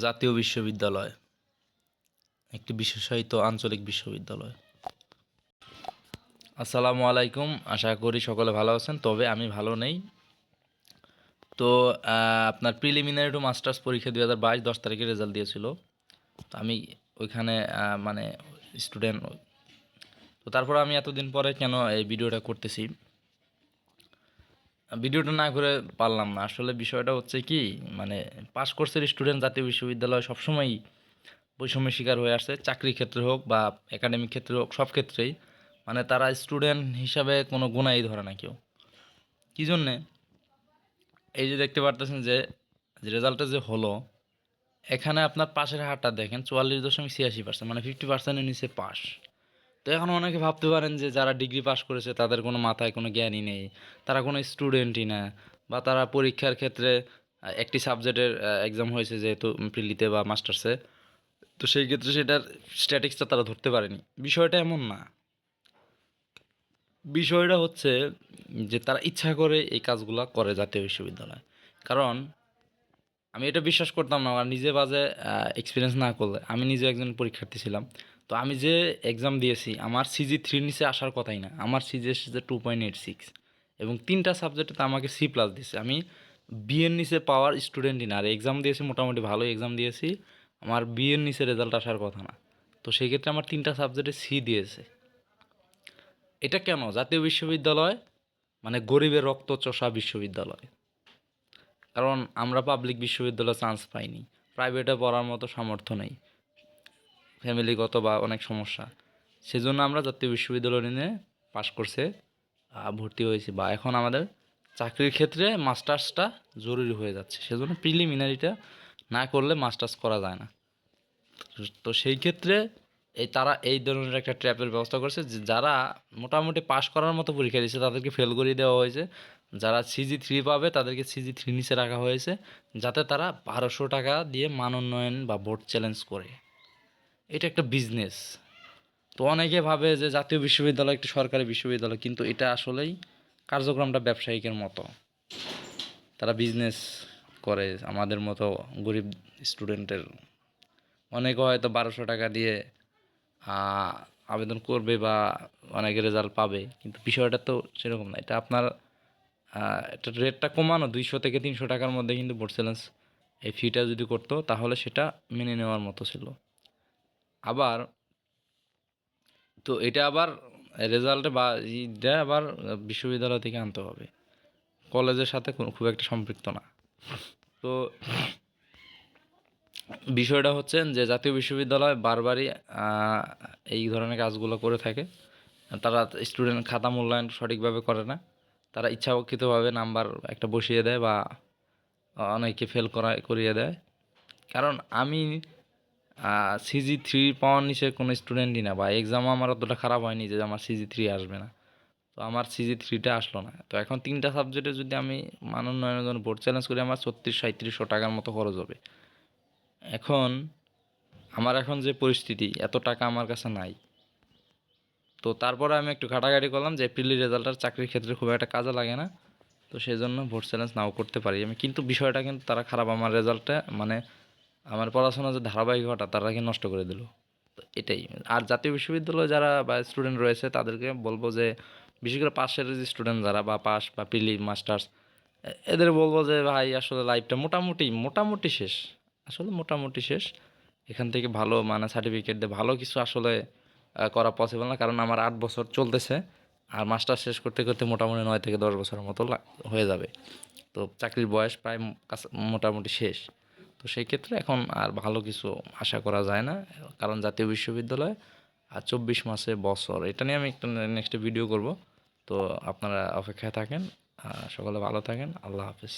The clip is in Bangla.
জাতীয় বিশ্ববিদ্যালয় একটি বিশেষায়িত আঞ্চলিক বিশ্ববিদ্যালয়। আসসালামু আলাইকুম, আশা করি সকলে ভালো আছেন, তবে আমি ভালো নেই। তো আপনার প্রিলিমিনারি টু মাস্টার্স পরীক্ষা 2022 10 তারিখে রেজাল্ট দিয়েছিল। তো আমি ওইখানে মানে স্টুডেন্ট। তো তারপর আমি এতদিন পরে কেন এই ভিডিওটা করতেছি, ভিডিওটা না করে পারলাম না। আসলে বিষয়টা হচ্ছে কি, মানে পাস কোর্সের স্টুডেন্ট জাতীয় বিশ্ববিদ্যালয় সবসময়ই বৈষম্যের শিকার হয়ে আসছে, চাকরির ক্ষেত্রে হোক বা একাডেমিক ক্ষেত্রে হোক, সব ক্ষেত্রেই। মানে তারা স্টুডেন্ট হিসাবে কোনো গুণাই ধরে না কেউ। কী জন্যে? এই যে দেখতে পারতেছেন যে রেজাল্টটা যে হলো, এখানে আপনার পাশের হারটা দেখেন 44.86%, মানে 50%-এর নিচে পাস। তো এখন অনেকে ভাবতে পারেন যে যারা ডিগ্রি পাস করেছে তাদের কোনো মাথায় কোনো জ্ঞানই নেই, তারা কোনো স্টুডেন্টই না, বা তারা পরীক্ষার ক্ষেত্রে একটি সাবজেক্টের এক্সাম হয়েছে যেহেতু প্রিলিতে বা মাস্টার্সে, তো সেই ক্ষেত্রে সেটার স্ট্যাটিক্সটা তারা ধরতে পারেনি। বিষয়টা এমন না। বিষয়টা হচ্ছে যে তারা ইচ্ছা করে এই কাজগুলো করে জাতীয় বিশ্ববিদ্যালয়। কারণ আমি এটা বিশ্বাস করতাম না, আর নিজে বাজে এক্সপিরিয়েন্স না করলে। আমি নিজে একজন পরীক্ষার্থী ছিলাম। তো আমি যে এক্সাম দিয়েছি, আমার CG3 নিচে আসার কথাই না, আমার CG এসেছে 2.86, এবং 3টা সাবজেক্টে তো আমাকে C+ দিছে। আমি বিএর নিচে পাওয়ার স্টুডেন্টই না, আর এক্সাম দিয়েছি মোটামুটি ভালোই এক্সাম দিয়েছি, আমার বিএর নিচে রেজাল্ট আসার কথা না। তো সেই ক্ষেত্রে আমার 3টা সাবজেক্টে C দিয়েছে। এটা কেন? জাতীয় বিশ্ববিদ্যালয় মানে গরিবের রক্তচোষা বিশ্ববিদ্যালয়। কারণ আমরা পাবলিক বিশ্ববিদ্যালয়ে চান্স পাইনি, প্রাইভেটে পড়ার মতো সামর্থ্য নেই, ফ্যামিলিগত বা অনেক সমস্যা। সেজন্য আমরা জাতীয় বিশ্ববিদ্যালয় নিয়ে পাশ করছে ভর্তি হয়েছি, বা এখন আমাদের চাকরির ক্ষেত্রে মাস্টার্সটা জরুরি হয়ে যাচ্ছে। সেজন্য প্রিলিমিনারিটা না করলে মাস্টার্স করা যায় না। তো সেই ক্ষেত্রে তারা এই ধরনের একটা ট্র্যাপের ব্যবস্থা করছে, যে যারা মোটামুটি পাশ করার মতো পরীক্ষা দিয়েছে তাদেরকে ফেল করিয়ে দেওয়া হয়েছে। যারা CG3 পাবে তাদেরকে CG3 নিচে রাখা হয়েছে, যাতে তারা 1200 টাকা দিয়ে মান উন্নয়ন বা ভোট চ্যালেঞ্জ করে। এটা একটা বিজনেস। তো অনেকে ভাবে যে জাতীয় বিশ্ববিদ্যালয় একটি সরকারি বিশ্ববিদ্যালয়, কিন্তু এটা আসলেই কার্যক্রমটা ব্যবসায়িকের মতো। তারা বিজনেস করে আমাদের মতো গরিব স্টুডেন্টের। অনেকে হয়তো 1200 টাকা দিয়ে আবেদন করবে বা অনেকে রেজাল্ট পাবে, কিন্তু বিষয়টা তো সেরকম না। এটা আপনার এটা রেটটা কমানো 200 থেকে 300 টাকার মধ্যে, কিন্তু বোর্ড চ্যালেঞ্জ এই ফিটা যদি করতো তাহলে সেটা মেনে নেওয়ার মতো ছিল। আবার তো এটা আবার রেজাল্টে বা ইটা আবার বিশ্ববিদ্যালয় থেকে আনতে হবে, কলেজের সাথে খুব একটা সম্পৃক্ত না। তো বিষয়টা হচ্ছে যে জাতীয় বিশ্ববিদ্যালয় বারবারই এই ধরনের কাজগুলো করে থাকে। তারা স্টুডেন্ট খাতা মূল্যায়ন সঠিকভাবে করে না, তারা ইচ্ছাকৃতভাবে নাম্বার একটা বসিয়ে দেয় বা অনেকে ফেল করিয়ে দেয়। কারণ আমি CG3 পাওয়ার নিচে কোনো স্টুডেন্টই না, বা এক্সামও আমার অতটা খারাপ হয়নি যে আমার CG3 আসবে না। তো আমার CG3টা আসলো না। তো এখন 3টা সাবজেক্টে যদি আমি মান উন্নয়নের জন্য বোর্ড চ্যালেঞ্জ করি, আমার 3600-3700 টাকার মতো খরচ হবে। এখন আমার এখন যে পরিস্থিতি, এত টাকা আমার কাছে নাই। তো তারপরে আমি একটু ঘাটাঘাটি করলাম যে এপ্রিলের রেজাল্টটা চাকরির ক্ষেত্রে খুব একটা কাজে লাগে না, তো সেই জন্য ভোট চ্যালেঞ্জ নাও করতে পারি আমি। কিন্তু বিষয়টা কিন্তু তারা খারাপ, আমার রেজাল্টটা মানে আমার পড়াশোনার যে ধারাবাহিকতা তারাকে নষ্ট করে দিল। তো এটাই। আর জাতীয় বিশ্ববিদ্যালয়ে যারা বা স্টুডেন্ট রয়েছে তাদেরকে বলবো যে, বিশেষ করে পাশের যে স্টুডেন্ট যারা বা পাস বা প্রিলি মাস্টার্স, এদের বলবো যে ভাই আসলে লাইফটা মোটামুটি মোটামুটি শেষ। আসলে মোটামুটি শেষ। এখান থেকে ভালো মানে সার্টিফিকেট দিয়ে ভালো কিছু আসলে করা পসিবল না, কারণ আমার 8 বছর চলতেছে, আর মাস্টার শেষ করতে করতে মোটামুটি 9 থেকে 10 বছরের মতো হয়ে যাবে। তো চাকরির বয়স প্রায় মোটামুটি শেষ। তো সেই ক্ষেত্রে এখন আর ভালো কিছু আশা করা যায় না, কারণ জাতীয় বিশ্ববিদ্যালয় আর 24 মাসে বছর, এটা নিয়ে আমি একটা নেক্সট ভিডিও করব। তো আপনারা অপেক্ষায় থাকেন, সকলে ভালো থাকেন, আল্লাহ হাফেজ।